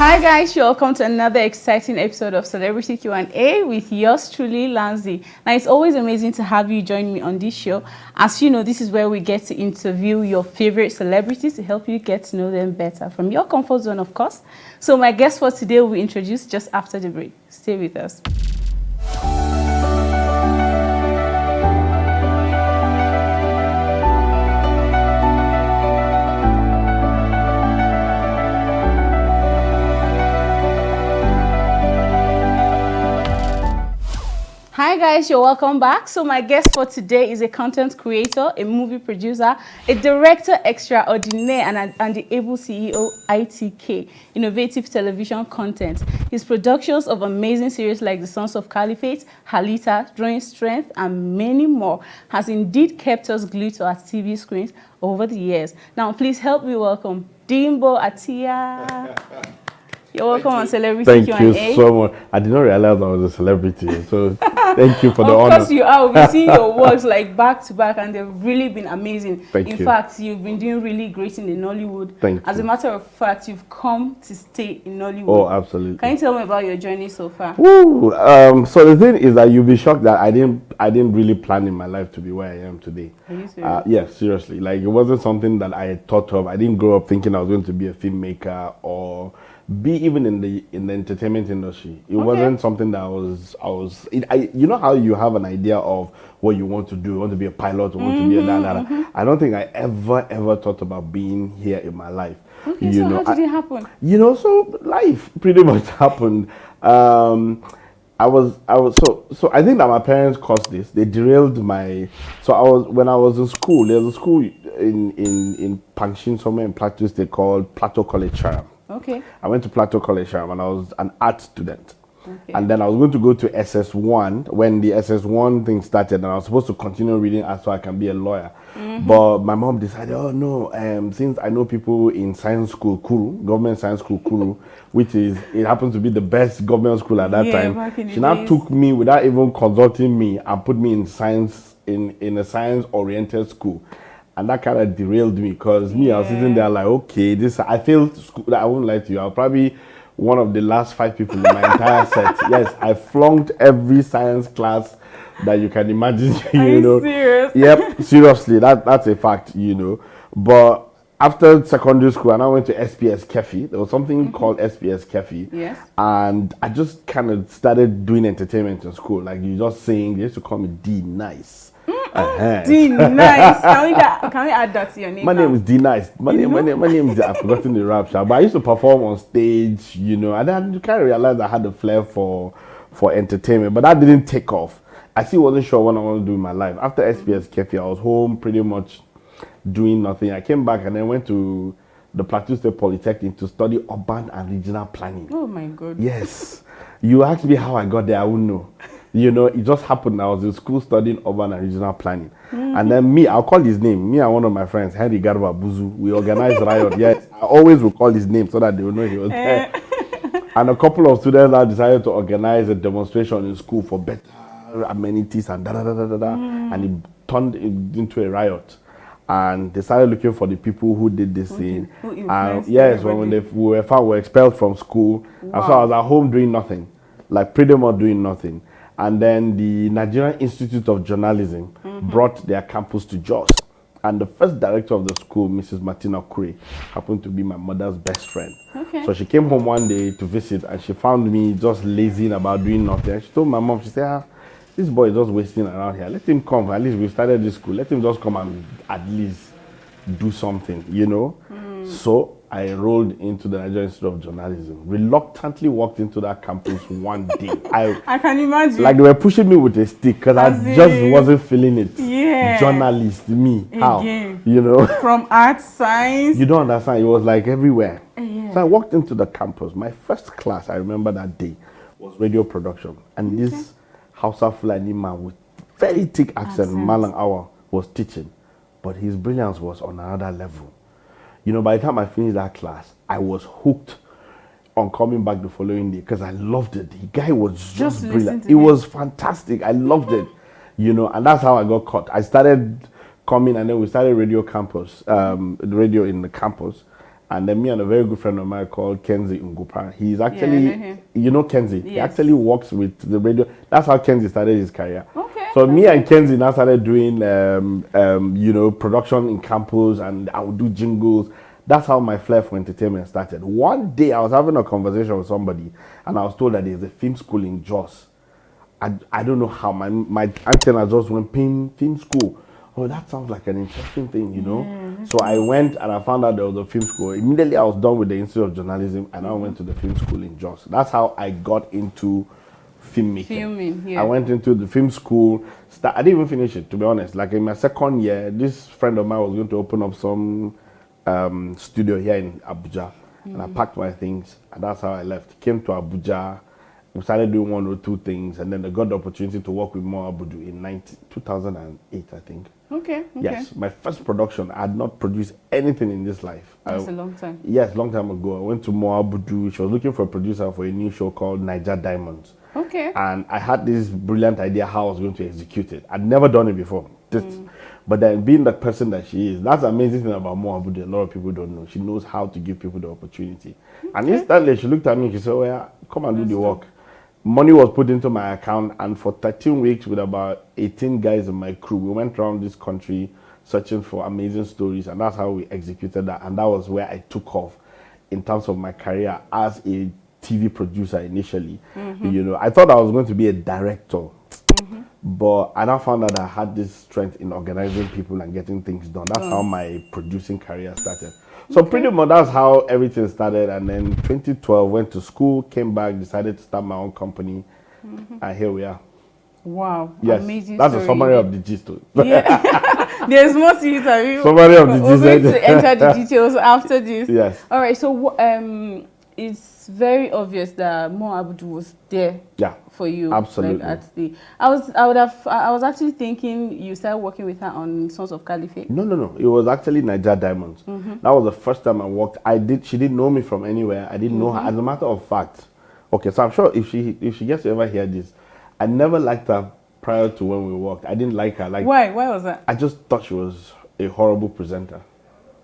Hi guys, welcome to another exciting episode of Celebrity Q&A with yours truly, Lanzy. Now it's always amazing to have you join me on this show. As you know, this is where we get to interview your favorite celebrities to help you get to know them better from your comfort zone, of course. So my guest for today will be introduced just after the break. Stay with us. Hi guys, you're welcome back. So my guest for today is a content creator, a movie producer, a director extraordinaire, and the able CEO ITK, Innovative Television Content. His productions of amazing series like The Sons of Caliphate, Halita, Drawing Strength, and many more has indeed kept us glued to our TV screens over the years. Now please help me welcome Dimbo Atiya. You're welcome on Celebrity Q&A. Thank you so much. I did not realize I was a celebrity, so thank you for the honor. Of course you are. We've seen your works like back to back, and they've really been amazing. Thank you. In fact, you've been doing really great in the Nollywood. Thank you. As a matter of fact, you've come to stay in Nollywood. Oh, absolutely. Can you tell me about your journey so far? Woo! So the thing is that you'll be shocked that I didn't really plan in my life to be where I am today. Are you serious? Yes, seriously. Like, it wasn't something that I had thought of. I didn't grow up thinking I was going to be a filmmaker or be even in the entertainment industry. It wasn't something that you know how you have an idea of what you want to do. You want to be a pilot, you want to be a I don't think I ever thought about being here in my life. Okay, so how did it happen? So life pretty much happened. I think that my parents caused this. They derailed my. When I was in school. There was a school in Pangshin, somewhere in Plateau State, called Plateau College Charam. Okay. I went to Plateau College Charam and I was an art student. Okay. And then I was going to go to SS1 when the SS1 thing started, and I was supposed to continue reading art so I can be a lawyer. But my mom decided, oh no, since I know people in science school, Kuru, government science school, Kuru, it happens to be the best government school at that time. She now took me without even consulting me and put me in science, in a science-oriented school. And that kind of derailed me because I was sitting there like, okay, I failed school. I won't lie to you. I was probably one of the last 5 people in my entire set. Yes, I flunked every science class that you can imagine. Are you serious? Yep, seriously, that's a fact, But after secondary school, and I went to SPS Kefi. There was something called SPS Kefi. Yes. And I just kind of started doing entertainment in school. Like, you just saying, they used to call me D Nice. D Nice. Can we add that to your name? My name is D Nice. My name is, I've forgotten the rap, but I used to perform on stage, and then you kind of realize I had a flair for entertainment, but that didn't take off. I still wasn't sure what I wanted to do in my life. After SPS Kefi, I was home pretty much doing nothing. I came back and then went to the Plateau State Polytechnic to study urban and regional planning. Oh my God. Yes. You asked me how I got there, I wouldn't know. It just happened. I was in school studying urban and regional planning. And then I'll call his name. Me and one of my friends, Henry Garba Buzu, we organized riot. Yes, I always will call his name so that they will know he was there. And a couple of students now decided to organize a demonstration in school for better amenities and and it turned into a riot. And they started looking for the people who did this thing. And yes, when we were found, we were expelled from school. Wow. And so I was at home doing nothing, like pretty much doing nothing. And then the Nigerian Institute of Journalism brought their campus to Jos. And the first director of the school, Mrs. Martina Kure, happened to be my mother's best friend. Okay. So she came home one day to visit and she found me just lazing about doing nothing. And she told my mom, she said, this boy is just wasting around here. Let him come. At least we started this school. Let him just come and at least do something, So I enrolled into the Nigerian Institute of Journalism. Reluctantly walked into that campus one day. I can imagine. Like they were pushing me with a stick because I just wasn't feeling it. Yeah. Journalist, me. Again. How? From art, science. You don't understand. It was like everywhere. Yeah. So I walked into the campus. My first class, I remember that day, was radio production. And this Hausa Fulani man with very thick accent, Malang Awa, was teaching. But his brilliance was on another level. By the time I finished that class, I was hooked on coming back the following day because I loved it. The guy was just brilliant. It was fantastic. I loved it, and that's how I got caught. I started coming and then we started radio campus, radio in the campus. And then me and a very good friend of mine called Kenzie Ngupa. He's I know actually, him. you know Kenzie? He Yes. actually works with the radio. That's how Kenzie started his career. Okay. So me and Kenzie now started doing, you know, production in campus, and I would do jingles. That's how my flair for entertainment started. One day I was having a conversation with somebody, and I was told that there's a film school in Jos. I don't know how my antenna just went ping, film school. Oh, that sounds like an interesting thing, you know. So I went and I found out there was a film school. Immediately I was done with the Institute of Journalism, and I went to the film school in Jos. That's how I got into filmmaking. Filming, yeah. I went into the film school. I didn't even finish it, to be honest. Like in my second year, this friend of mine was going to open up some studio here in Abuja, and I packed my things, and that's how I left. Came to Abuja. We started doing one or two things, and then I got the opportunity to work with Mo Abudu in 2008, I think. Okay. Yes, my first production. I had not produced anything in this life. That's a long time. Yes, long time ago. I went to Mo Abudu. She was looking for a producer for a new show called Niger Diamonds. Okay. And I had this brilliant idea how I was going to execute it. I'd never done it before. But then being the person that she is, that's the amazing thing about Mo Abudu. A lot of people don't know. She knows how to give people the opportunity. And instantly she looked at me and she said, "Oh yeah, come and do the work." Money was put into my account, and for 13 weeks with about 18 guys in my crew, we went around this country searching for amazing stories, and that's how we executed that. And that was where I took off in terms of my career as a TV producer initially. You know, I thought I was going to be a director, but I now found out that I had this strength in organizing people and getting things done. That's how my producing career started. So pretty much that's how everything started. And then 2012, went to school, came back, decided to start my own company, and here we are. Wow. Yes, Amazing that's story. a summary of the gist. Yeah. There's more to it. Summary of the We're going gist. to enter the details after this. Yes. All right. So it's very obvious that Mo Abudu was there. Yeah. For you. Absolutely. Like at the, I was actually thinking you started working with her on Sons of Caliphate. No. It was actually Niger Diamonds. That was the first time I worked. She didn't know me from anywhere. I didn't know her. As a matter of fact, okay, so I'm sure if she gets to ever hear this, I never liked her prior to when we worked. I didn't like her. Like, why? Why was that? I just thought she was a horrible presenter.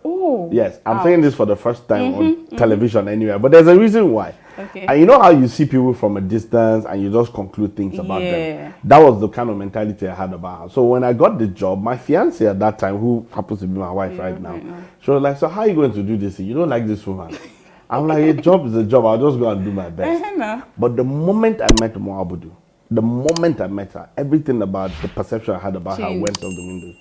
Oh. Yes, I'm saying this for the first time on television anywhere, but there's a reason why. Okay. And you know how you see people from a distance and you just conclude things about them? That was the kind of mentality I had about her. So when I got the job, my fiance at that time, who happens to be my wife right now, she was like, "So how are you going to do this? You don't like this woman?" I'm like, "A job is a job. I'll just go and do my best." But the moment I met Mo Abudu, the moment I met her, everything about the perception I had about her went out the window.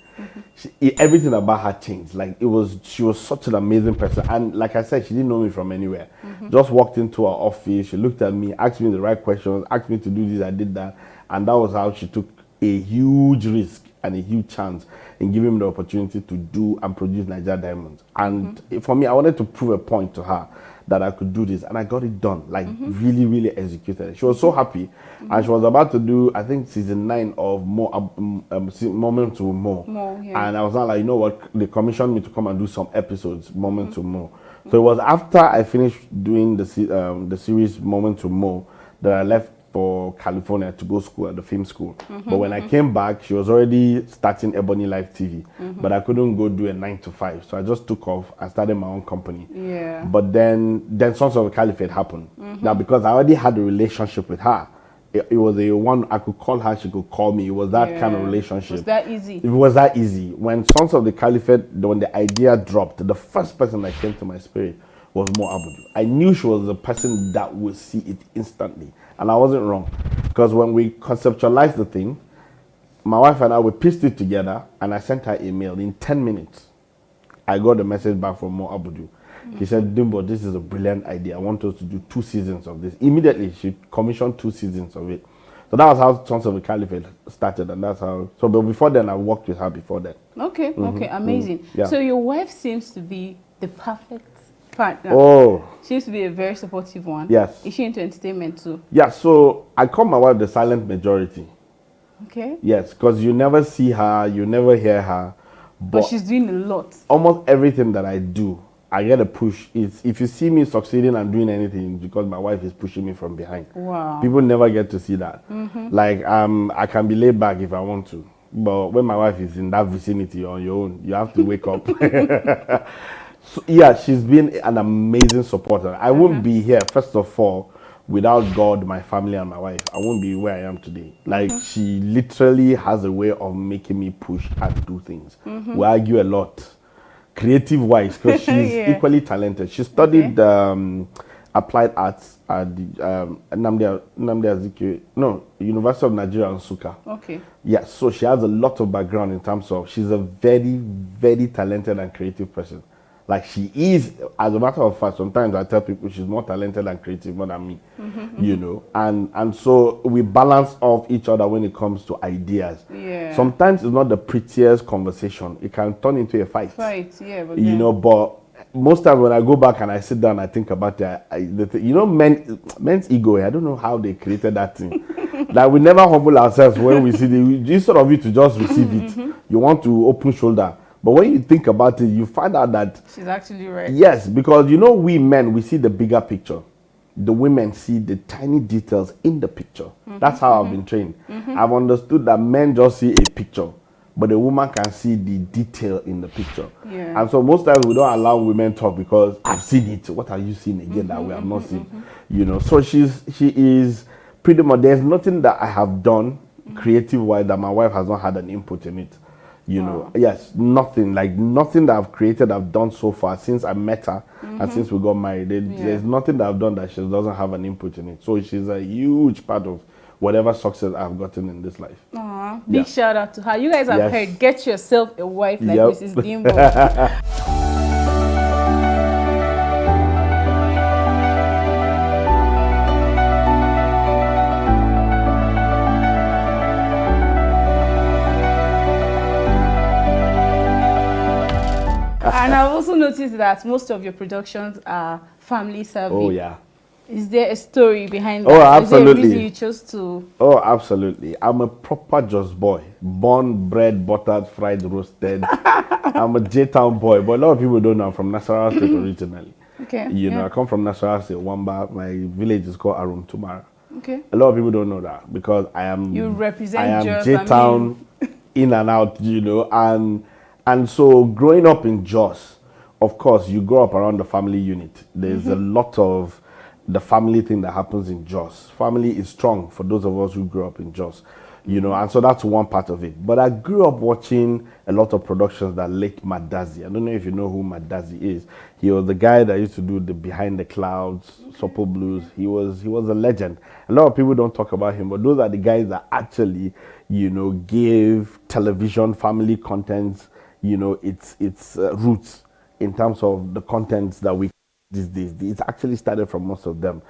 Everything about her changed. Like she was such an amazing person. And like I said, she didn't know me from anywhere. Just walked into her office, she looked at me, asked me the right questions, asked me to do this, I did that. And that was how she took a huge risk and a huge chance in giving me the opportunity to do and produce Niger Diamonds. And for me, I wanted to prove a point to her that I could do this, and I got it done. Like really, really executed it. She was so happy, and she was about to do, I think, season 9 of Moment to More. And I was not like, you know what? They commissioned me to come and do some episodes, Moment to More. So it was after I finished doing the series Moment to More that I left for California to go school at the film school. But when I came back, she was already starting Ebony Live TV. But I couldn't go do a 9 to 5. So I just took off and started my own company. Yeah. But then Sons of the Caliphate happened. Now, because I already had a relationship with her, it was a one, I could call her, she could call me. It was that kind of relationship. Was that easy? It was that easy. When Sons of the Caliphate, when the idea dropped, the first person that came to my spirit was Mo Abudu. I knew she was the person that would see it instantly. And I wasn't wrong. Because when we conceptualized the thing, my wife and I, we pieced it together, and I sent her email. In 10 minutes, I got a message back from Mo Abudu. He said, "Dimbo, this is a brilliant idea. I want us to do 2 seasons of this." Immediately, she commissioned 2 seasons of it. So that was how Sons of the Caliphate started, and that's how. So, but before then, I worked with her before that. Okay, okay, amazing. Yeah. So your wife seems to be the perfect partner. Oh. She seems to be a very supportive one. Yes. Is she into entertainment too? Yeah, so I call my wife the silent majority. Okay. Yes, because you never see her, you never hear her. But she's doing a lot. Almost everything that I do, I get a push. If you see me succeeding and doing anything, because my wife is pushing me from behind. Wow. People never get to see that. Like, I can be laid back if I want to. But when my wife is in that vicinity on your own, you have to wake up. So, yeah, she's been an amazing supporter. I wouldn't be here, first of all, without God, my family, and my wife. I won't be where I am today. Like, she literally has a way of making me push and do things. We argue a lot, creative wise, because she's Yeah. equally talented. She Okay. studied applied arts at the Nnamdi Azikiwe, no, University of Nigeria in Nsukka. Okay. Yeah, so she has a lot of background in terms of she's a very, very talented and creative person. Like she is, as a matter of fact, sometimes I tell people she's more talented and creative more than me, you know. And so we balance off each other when it comes to ideas. Yeah. Sometimes it's not the prettiest conversation; it can turn into a fight. Fight, yeah, but You then, know, but most times when I go back and I sit down, I think about that. You know, men's ego. I don't know how they created that thing. That we never humble ourselves when we see the instead of you to just receive it, you want to open shoulder. But when you think about it, you find out that she's actually right. yes, because you know we men we see the bigger picture. The women see the tiny details in the picture. That's how I've been trained. I've understood that men just see a picture, but a woman can see the detail in the picture. Yeah. And so most times we don't allow women talk because I've seen it. What are you seeing again that we have not seen? You know, so she is pretty much, there's nothing that I have done creative wise that my wife has not had an input in it. You know, yes, nothing that I've created, I've done so far since I met her and since we got married. There's nothing that I've done that she doesn't have an input in it. So she's a huge part of whatever success I've gotten in this life. Aw, big shout out to her. You guys have Yes. heard, get yourself a wife like Yep. Mrs. Dimbo. And I've also noticed that most of your productions are family serving. Oh yeah. Is there a story behind that? Oh, Is there a absolutely. reason you chose to? Oh, absolutely. I'm a proper Just boy. Born, bred, buttered, fried, roasted. I'm a J-Town boy, but a lot of people don't know I'm from Nasarawa State originally. Okay. You know, I come from Nasarawa State, Wamba. My village is called Arum Tumara. Okay. A lot of people don't know that because I am. You represent I am Jos, J-Town, in and out. You know, and so growing up in Jos, of course, you grow up around the family unit. There's a lot of the family thing that happens in Jos. Family is strong for those of us who grew up in Jos, you know, and so that's one part of it. But I grew up watching a lot of productions that late Madazi. I don't know if you know who Madazi is. He was the guy that used to do the Behind the Clouds, Sopo Blues. He was a legend. A lot of people don't talk about him, but those are the guys that actually, you know, gave television family content, you know, its roots in terms of the contents that we these days. It's actually started from most of them.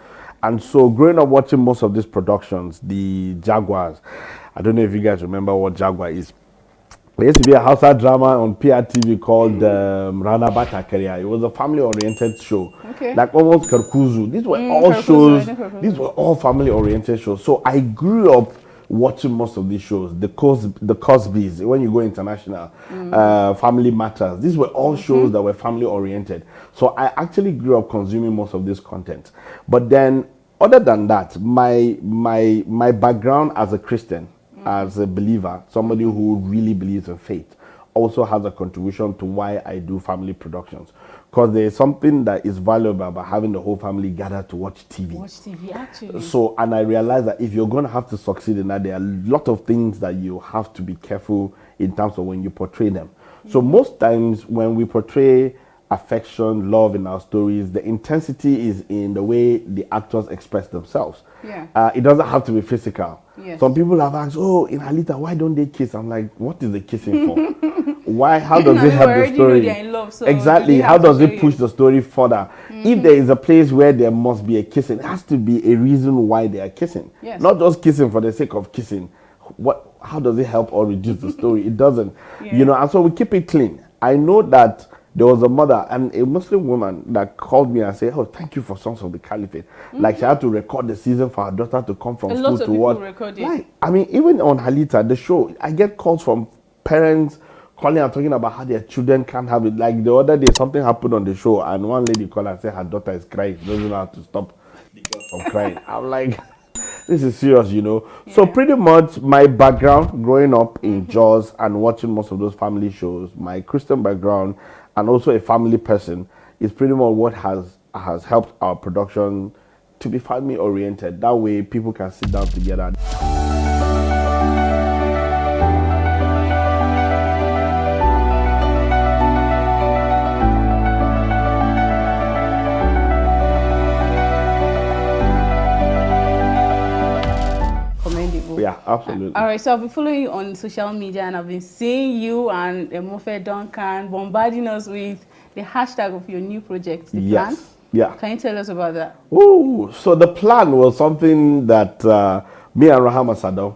And so growing up watching most of these productions, the Jaguars, I don't know if you guys remember what Jaguar is. There used to be a Hausa drama on PRTV called Rana Batakeria. It was a family-oriented show. Okay. Like almost Karkuzu. These were all Karkuzu, shows. I know Karkuzu. These were all family-oriented shows. So I grew up watching most of these shows. The Cosbys, when you go international, Family Matters. These were all shows that were family-oriented. So I actually grew up consuming most of this content. But then, other than that, my background as a Christian, as a believer, somebody who really believes in faith, also has a contribution to why I do family productions. Because there's something that is valuable about having the whole family gather to watch TV. Watch TV, actually. So, and I realize that if you're going to have to succeed in that, there are a lot of things that you have to be careful in terms of when you portray them. So most times when we portray affection, love in our stories, the intensity is in the way the actors express themselves. Yeah. It doesn't have to be physical. Yes. Some people have asked, oh, in Alita, why don't they kiss? I'm like, what is the kissing for? Why? How does it help the story? They're in love, so Exactly. they How have to does show it push you? the story further? If there is a place where there must be a kissing, it has to be a reason why they are kissing. Yes. Not just kissing for the sake of kissing. How does it help or reduce the story? It doesn't. Yeah. You know, and so we keep it clean. I know that there was a mother and a Muslim woman that called me and said, oh, thank you for Sons of the Caliphate. Like she had to record the season for her daughter to come from A school lot of to people watch. record it. Like, I mean, even on Halita, the show, I get calls from parents calling and talking about how their children can't have it. Like the other day, something happened on the show and one lady called and said her daughter is crying. She doesn't know how to stop the girl from crying. I'm like, this is serious, you know. So pretty much my background growing up in Jaws and watching most of those family shows, my Christian background and also a family person is pretty much what has helped our production to be family oriented. That way people can sit down together. Commendable. Yeah, absolutely. All right, so I've been following you on social media and I've been seeing you and Mofe Duncan bombarding us with the hashtag of your new project, The Plan. Yes. Yeah. Can you tell us about that? Ooh, so the plan was something that me and Rahama Sadao,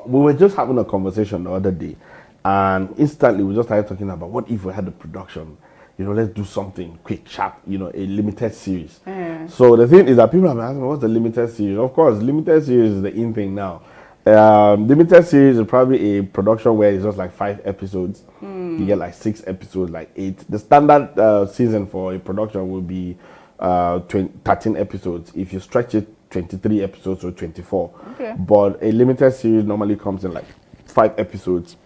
we were just having a conversation the other day, and instantly we just started talking about what if we had a production, you know, let's do something quick, sharp, you know, a limited series. So the thing is that people have been asking, what's the limited series? Of course, limited series is the in thing now. Limited series is probably a production where it's just like 5 episodes. You get like 6 episodes, like 8. The standard season for a production will be 13 episodes. If you stretch it, 23 episodes or 24. Okay. But a limited series normally comes in like 5 episodes.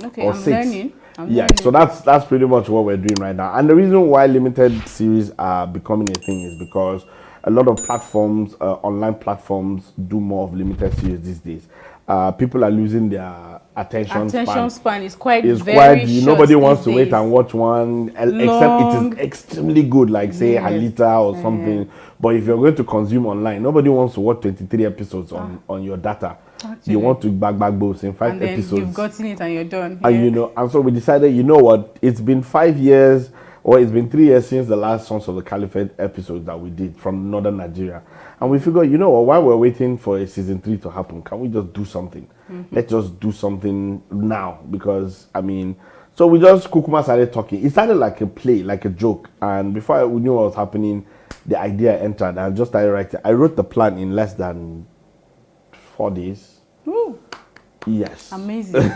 Okay, or I'm 6. learning. Yeah, so that's pretty much what we're doing right now. And the reason why limited series are becoming a thing is because a lot of platforms, online platforms, do more of limited series these days. People are losing their attention span is quite it's very quite short nobody wants to these wait days. and watch one except it Long. is extremely good, like say Yes. Halita or something. But if you're going to consume online, nobody wants to watch 23 episodes on your data. Actually. You want to bag both in 5 And then episodes. you've gotten it and you're done. And you know, and so we decided, you know what, it's been 5 years, or it's been 3 years since the last Sons of the Caliphate episode that we did from northern Nigeria. And we figured, you know what, while we're waiting for a season 3 to happen, can we just do something? Let's just do something now, because I mean, so we just Kukuma started talking. It started like a play, like a joke, and before we knew what was happening, the idea entered. I just started writing. I wrote the plan in less than 4 days. Woo. Yes. Amazing.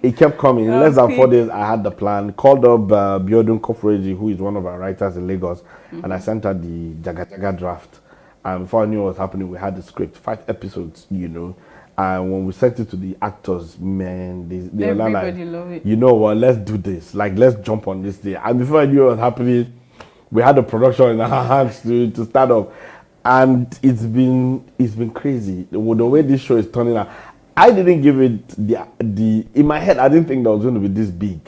It kept coming. In less than Okay. 4 days, I had the plan. Called up Biodun Kofureji, who is one of our writers in Lagos, and I sent her the Jaga Jaga draft. And before I knew what was happening, we had the script, 5 episodes, you know. And when we sent it to the actors, man, they were like, Everybody love it. you know what, let's do this. Like, let's jump on this day. And before I knew what was happening, we had the production in our hands to start up. And it's been crazy. The way this show is turning out. I didn't give it the in my head, I didn't think that was going to be this big.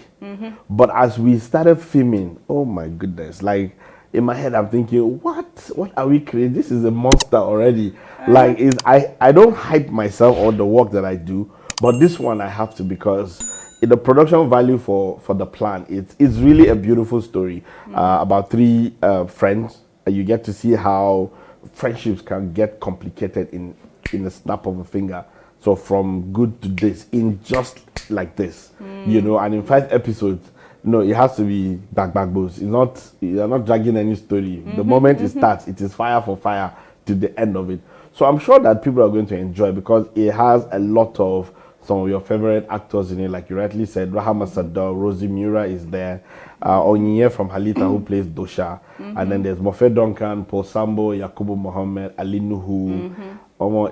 But as we started filming, oh my goodness, like in my head I'm thinking, what are we creating? This is a monster already. Like I don't hype myself or the work that I do, but this one I have to, because the production value for the plan, it's really a beautiful story about 3 friends. You get to see how friendships can get complicated in the snap of a finger. So from good to this, in just like this, you know, and in 5 episodes, no, it has to be back bows. You're not dragging any story. The moment it starts, it is fire for fire to the end of it. So I'm sure that people are going to enjoy, because it has a lot of some of your favorite actors in it, like you rightly said. Rahama Sadao, Rosie Mura is there, Onyinye from Halita, who plays Dosha, and then there's Mofe Duncan, Paul Sambo, Yakubu Mohammed, Ali Nuhu.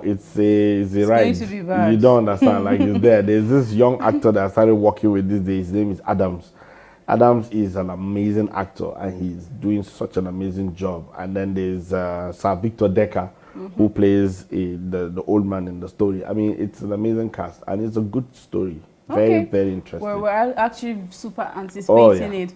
It's a ride. going to be bad. You don't understand. Like, it's there. There's this young actor that I started working with these days. His name is Adams. Adams is an amazing actor, and he's doing such an amazing job. And then there's Sir Victor Decker, who plays the old man in the story. I mean, it's an amazing cast, and it's a good story. Very, very interesting. Well, we're actually super anticipating it.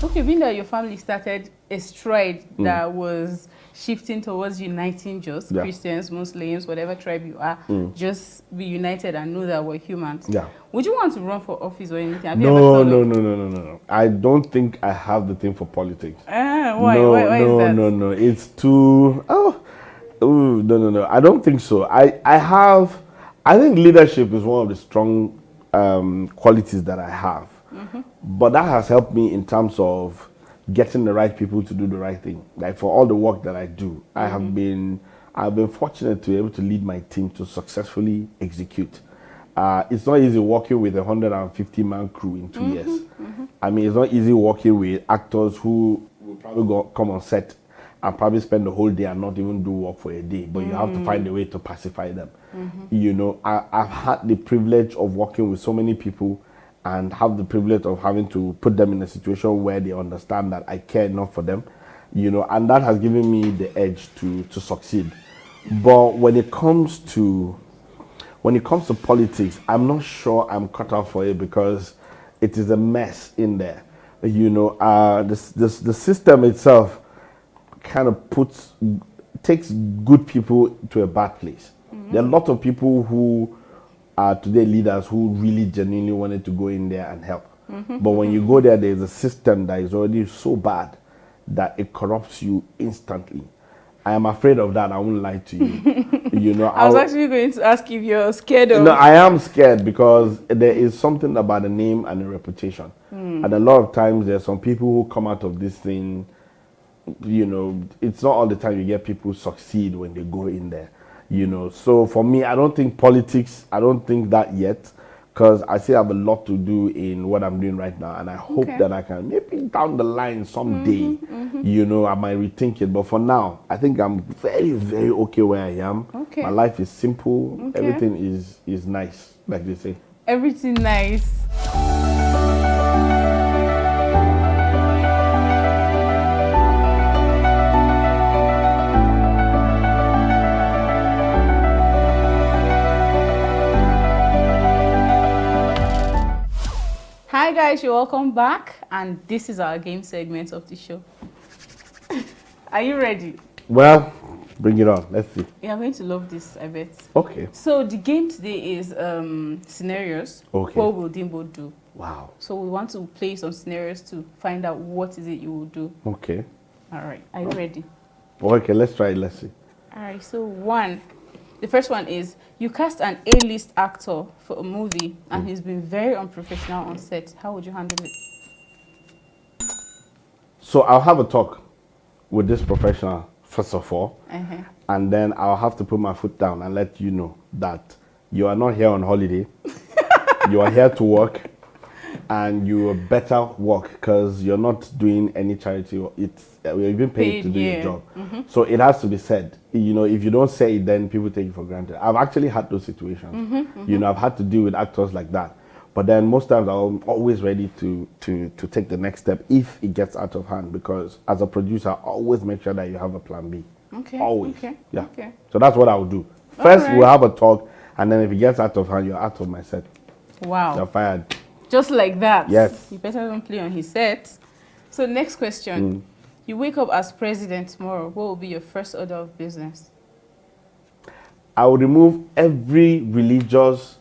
Okay, being that your family started a stride that was shifting towards uniting just Christians, Muslims, whatever tribe you are, just be united and know that we're humans. Yeah. Would you want to run for office or anything? Have you No, ever thought no. I don't think I have the thing for politics. Why? No, why is that? no. It's too. No. I don't think so. I think leadership is one of the strong qualities that I have. But that has helped me in terms of getting the right people to do the right thing. Like for all the work that I do, I have been I've been fortunate to be able to lead my team to successfully execute. It's not easy working with a 150-man crew in 2 years. I mean, it's not easy working with actors who will probably come on set and probably spend the whole day and not even do work for a day, but you have to find a way to pacify them. You know, I've had the privilege of working with so many people and have the privilege of having to put them in a situation where they understand that I care enough for them, you know, and that has given me the edge to succeed. But when it comes to politics, I'm not sure I'm cut out for it because it is a mess in there. You know, the system itself kind of takes good people to a bad place. There are a lot of people who are today leaders who really genuinely wanted to go in there and help. But when you go there, there's a system that is already so bad that it corrupts you instantly. I am afraid of that. I won't lie to you. You know, I was actually going to ask if you're scared of. No, I am scared because there is something about the name and the reputation. And a lot of times there's some people who come out of this thing, you know, it's not all the time you get people succeed when they go in there, you know. So for me, I don't think politics, I don't think that yet, because I still have a lot to do in what I'm doing right now, and I hope that I can, maybe down the line someday, you know, I might rethink it. But for now, I think I'm very, very okay where I am. My life is simple. Everything is nice, like they say. Everything nice. Hi guys, you're welcome back, and this is our game segment of the show. Are you ready? Well, bring it on. Let's see. You're going to love this, I bet. Okay. So the game today is scenarios. Okay. What will Dimbo do? Wow. So we want to play some scenarios to find out what is it you will do. Okay. All right. Are you ready? Okay, let's try it. Let's see. All right. So the first one is you cast an A-list actor for a movie and he's been very unprofessional on set. How would you handle it? So I'll have a talk with this professional first of all, and then I'll have to put my foot down and let you know that you are not here on holiday. You are here to work, and you better work because you're not doing any charity. You've been paid to do your job. So it has to be said. You know, if you don't say it, then people take it for granted. I've actually had those situations. You know, I've had to deal with actors like that. But then most times I'm always ready to take the next step if it gets out of hand, because as a producer, always make sure that you have a plan B. Okay. Always. Okay. Yeah. Okay. So that's what I'll do. First, we'll have a talk, and then if it gets out of hand, you're out of my set. Wow. You're fired. Just like that. Yes. You better don't play on his set. So next question. You wake up as president tomorrow. What will be your first order of business? I will remove every religious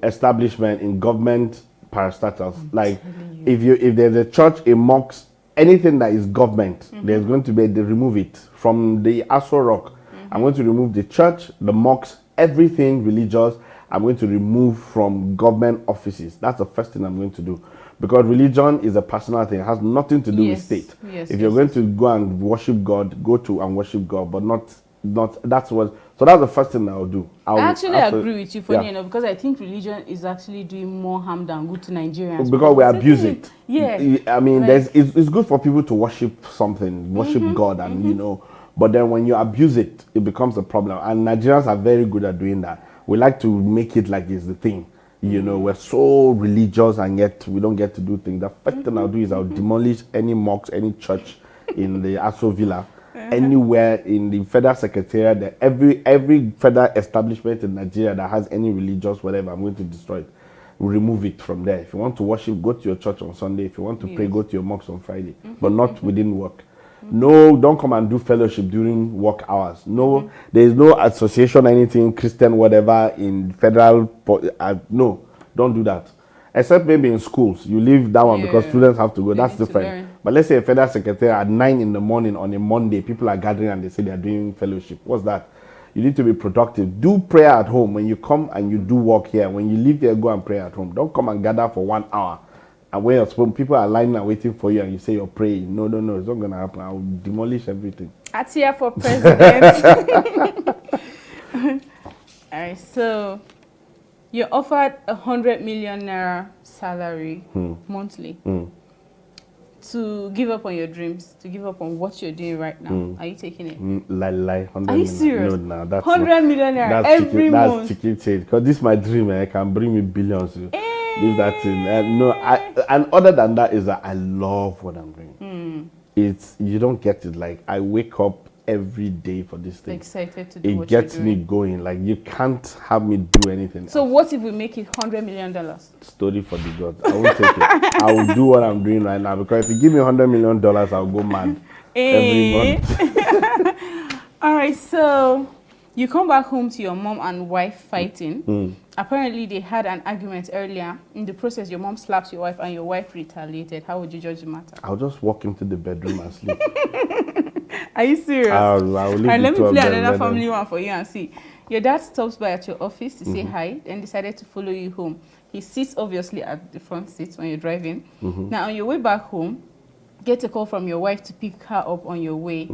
establishment in government parastatals. Like if there's a church, a mosque, anything that is government, there's going to be, they remove it from the Aso Rock. I'm going to remove the church, the mosques, everything religious. I'm going to remove from government offices. That's the first thing I'm going to do, because religion is a personal thing. It has nothing to do with state. If you're going to go and worship God, go to and worship God, but not that's what. So that's the first thing I'll do. I actually agree with you, funny enough, because I think religion is actually doing more harm than good to Nigerians. Because we abuse it. Yeah. I mean, it's good for people to worship something, worship God, and you know. But then when you abuse it, it becomes a problem. And Nigerians are very good at doing that. We like to make it like it's the thing. You know, we're so religious and yet we don't get to do things. The first thing I'll do is I'll demolish any mosque, any church in the Aso Villa, anywhere in the federal secretariat, that every federal establishment in Nigeria that has any religious whatever, I'm going to destroy it. We'll remove it from there. If you want to worship, go to your church on Sunday. If you want to pray, go to your mosque on Friday, but not within work. No, don't come and do fellowship during work hours. No, there is no association, anything, Christian, whatever, in federal. No, don't do that. Except maybe in schools. You leave that one because students have to go. That's different. But let's say a federal secretary at 9 in the morning on a Monday, people are gathering and they say they are doing fellowship. What's that? You need to be productive. Do prayer at home. When you come and you do work here, when you leave here, go and pray at home. Don't come and gather for 1 hour And when people are lining and waiting for you and you say you're praying, no, it's not going to happen. I will demolish everything. Atiya for president. All right, so you're offered 100 million naira salary monthly to give up on your dreams, to give up on what you're doing right now. Are you taking it? Lie. Are you serious? No, that's 100 million naira every month. That's chicken change. Because this is my dream. I can bring me billions. Leave that in. And other than that is that I love what I'm doing. It's, you don't get it. Like, I wake up every day for this thing. Excited to do it what you're gets doing. Me going. Like, you can't have me do anything So else. what if we make it $100 million? Story for the gods. I won't take it. I will do what I'm doing right now, because if you give me $100 million, I'll go mad every month. All right, so you come back home to your mom and wife fighting. Apparently, they had an argument earlier. In the process, your mom slaps your wife and your wife retaliated. How would you judge the matter? I'll just walk into the bedroom and sleep. Are you serious? I'll leave. Let me play another family one for you and see. Your dad stops by at your office to say hi, then decided to follow you home. He sits obviously at the front seat when you're driving. Now, on your way back home, get a call from your wife to pick her up on your way.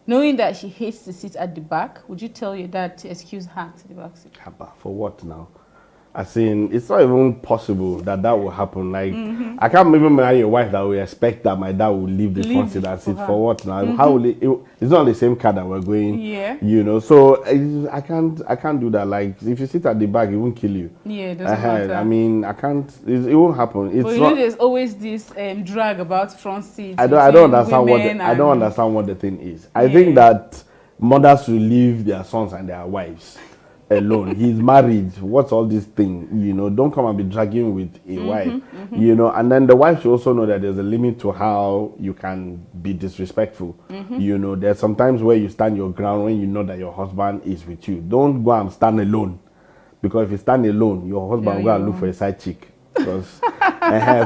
Knowing that she hates to sit at the back, would you tell your dad to excuse her to the back seat? For what now? I seen it's not even possible that will happen. Like, I can't even marry a wife that will expect that my dad will leave the front seat and sit for what now? How will it's not the same car that we're going. Yeah. You know, so I can't do that. Like, if you sit at the back, it won't kill you. Yeah, it doesn't matter. I mean, I can't. It won't happen. It's but you know, there's always this drag about front seats. I don't understand what the thing is. I think that mothers should leave their sons and their wives alone. He's married. What's all this thing? You know, don't come and be dragging with a wife. You know, and then the wife should also know that there's a limit to how you can be disrespectful. You know, there's sometimes where you stand your ground when you know that your husband is with you. Don't go and stand alone, because if you stand alone, your husband will go and look for a side chick. Because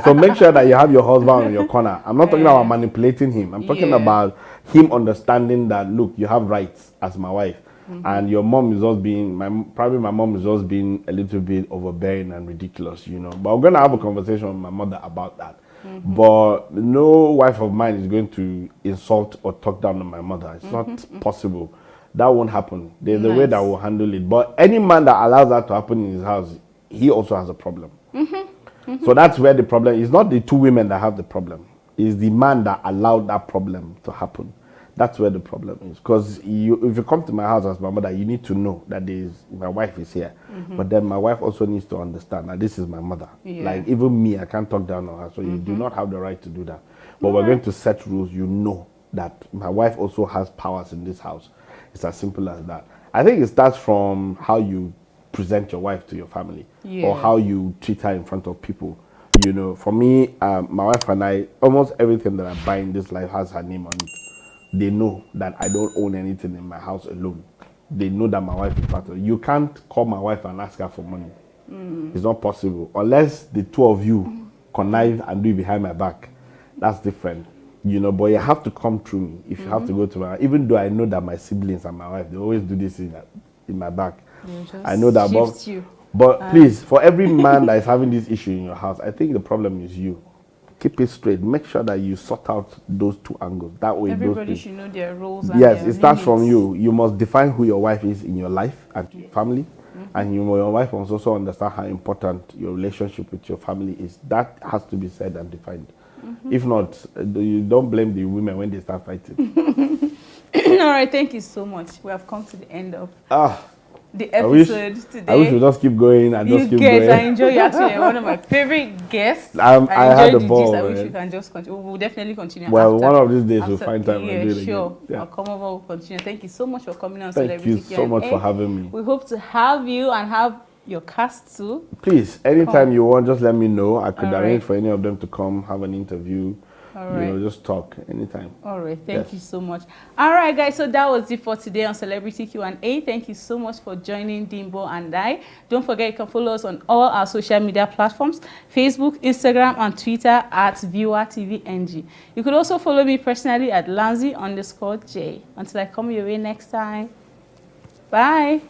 so make sure that you have your husband on your corner. I'm not talking about manipulating him. I'm talking about him understanding that, look, you have rights as my wife. And your mom is just being, my mom is just being a little bit overbearing and ridiculous, you know. But I'm going to have a conversation with my mother about that. But no wife of mine is going to insult or talk down on my mother. It's not possible. That won't happen. There's a way that will handle it. But any man that allows that to happen in his house, he also has a problem. So that's where the problem is. Not the two women that have the problem. It's the man that allowed that problem to happen. That's where the problem is. Because if you come to my house as my mother, you need to know that my wife is here. But then my wife also needs to understand that this is my mother. Like, even me, I can't talk down on her. So you do not have the right to do that. But we're going to set rules. You know that my wife also has powers in this house. It's as simple as that. I think it starts from how you present your wife to your family, or how you treat her in front of people. You know, for me, my wife and I, almost everything that I buy in this life has her name on it. They know that I don't own anything in my house alone. They know that my wife is part of it. You can't call my wife and ask her for money. It's not possible. Unless the two of you connive and do it behind my back. That's different. You know, but you have to come through me if you have to go to my wife. Even though I know that my siblings and my wife, they always do this in my back. I know that. But please, for every man that is having this issue in your house, I think the problem is you. Keep it straight. Make sure that you sort out those two angles. That way, everybody should know their roles. And yes, their it starts limits. from you. You must define who your wife is in your life and your family, and your wife must also understand how important your relationship with your family is. That has to be said and defined. If not, you don't blame the women when they start fighting. All right, thank you so much. We have come to the end of the episode today. I wish we just keep going and just keep going. I enjoy you. Actually, you're one of my favorite guests. I had the ball. I wish we can just continue. We'll definitely continue. Well, one of these days we'll find time and do it sure. again. Yeah. I'll come over. We'll continue. Thank you so much for coming on. Thank you so much for having me. We hope to have you and have your cast too. Please, anytime you want, just let me know. I could arrange for any of them to come have an interview. You know, just talk anytime. All right, thank you so much. All right, guys, so that was it for today on Celebrity Q&A. Thank you so much for joining Dimbo and I. Don't forget, you can follow us on all our social media platforms, Facebook, Instagram, and Twitter at ViewerTVNG. You could also follow me personally at Lanzy_J. Until I come your way next time. Bye.